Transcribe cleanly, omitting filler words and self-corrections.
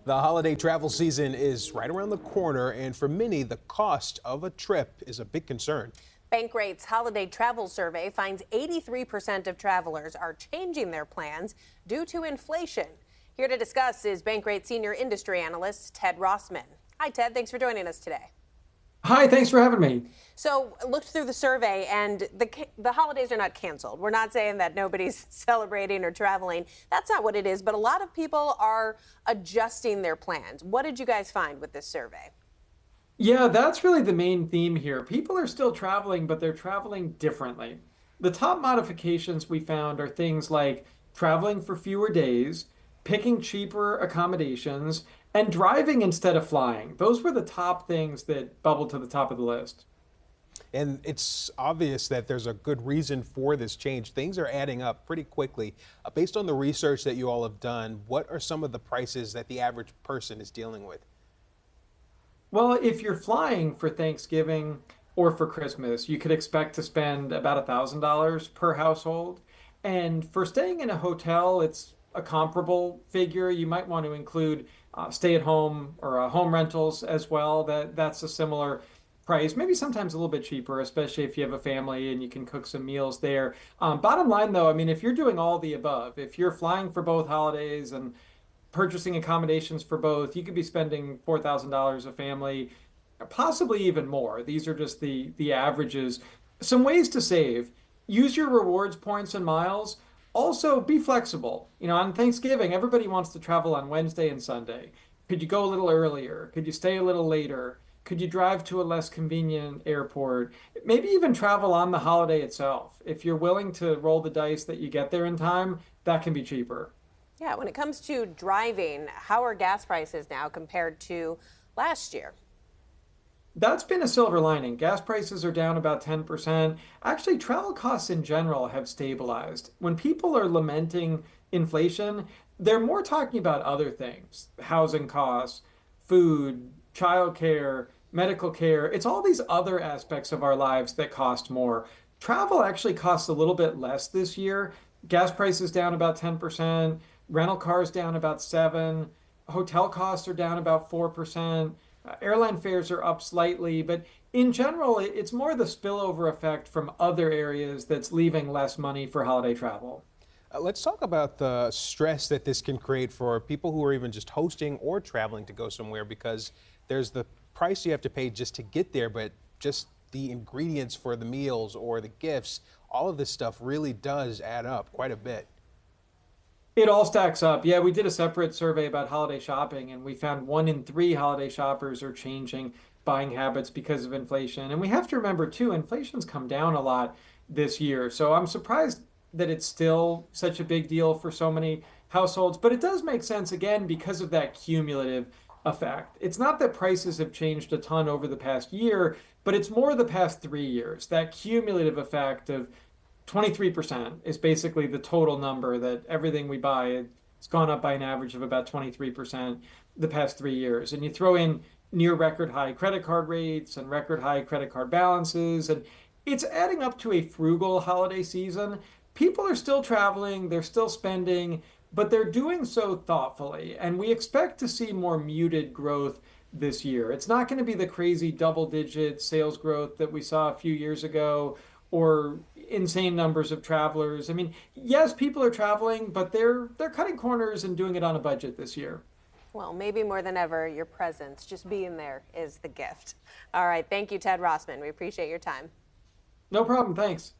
The holiday travel season is right around the corner, and for many, the cost of a trip is a big concern. Bankrate's holiday travel survey finds 83% of travelers are changing their plans due to inflation. Here to discuss is Bankrate senior industry analyst Ted Rossman. Hi, Ted. Thanks for joining us today. Hi, thanks for having me. So, I looked through the survey, and the holidays are not canceled. We're not saying that nobody's celebrating or traveling. That's not what it is. But a lot of people are adjusting their plans. What did you guys find with this survey? Yeah, that's really the main theme here. People are still traveling, but they're traveling differently. The top modifications we found are things like traveling for fewer days, picking cheaper accommodations, and driving instead of flying. Those were the top things that bubbled to the top of the list. And it's obvious that there's a good reason for this change. Things are adding up pretty quickly. Based on the research that you all have done, what are some of the prices that the average person is dealing with? Well, if you're flying for Thanksgiving or for Christmas, you could expect to spend about $1,000 per household. And for staying in a hotel, it's a comparable figure. You might want to include stay-at-home or home rentals as well. That's a similar price, maybe sometimes a little bit cheaper, especially if you have a family and you can cook some meals there. Bottom line, though, I mean, if you're doing all the above, if you're flying for both holidays and purchasing accommodations for both, you could be spending $4,000 a family, possibly even more. These are just the averages. Some ways to save: use your rewards points and miles. Also, be flexible. You know, on Thanksgiving, everybody wants to travel on Wednesday and Sunday. Could you go a little earlier? Could you stay a little later? Could you drive to a less convenient airport? Maybe even travel on the holiday itself. If you're willing to roll the dice that you get there in time, that can be cheaper. Yeah, when it comes to driving, how are gas prices now compared to last year? That's been a silver lining. Gas prices are down about 10%. Actually, travel costs in general have stabilized. When people are lamenting inflation, they're more talking about other things: housing costs, food, childcare, medical care. It's all these other aspects of our lives that cost more. Travel actually costs a little bit less this year. Gas prices down about 10%, rental cars down about 7, hotel costs are down about 4%. Airline fares are up slightly, but in general, it's more the spillover effect from other areas that's leaving less money for holiday travel. Let's talk about the stress that this can create for people who are even just hosting or traveling to go somewhere, because there's the price you have to pay just to get there, but just the ingredients for the meals or the gifts, all of this stuff really does add up quite a bit. It all stacks up. Yeah, we did a separate survey about holiday shopping, and we found 1 in 3 holiday shoppers are changing buying habits because of inflation. And we have to remember, too, inflation's come down a lot this year. So I'm surprised that it's still such a big deal for so many households. But it does make sense, again, because of that cumulative effect. It's not that prices have changed a ton over the past year, but it's more the past 3 years. That cumulative effect of 23% is basically the total number that everything we buy, it's gone up by an average of about 23% the past 3 years. And you throw in near record high credit card rates and record high credit card balances, and it's adding up to a frugal holiday season. People are still traveling, they're still spending, but they're doing so thoughtfully. And we expect to see more muted growth this year. It's not going to be the crazy double-digit sales growth that we saw a few years ago, or insane numbers of travelers. I mean, yes, people are traveling, but they're cutting corners and doing it on a budget this year. Well, maybe more than ever, your presence, just being there, is the gift. All right. Thank you, Ted Rossman. We appreciate your time. No problem. Thanks.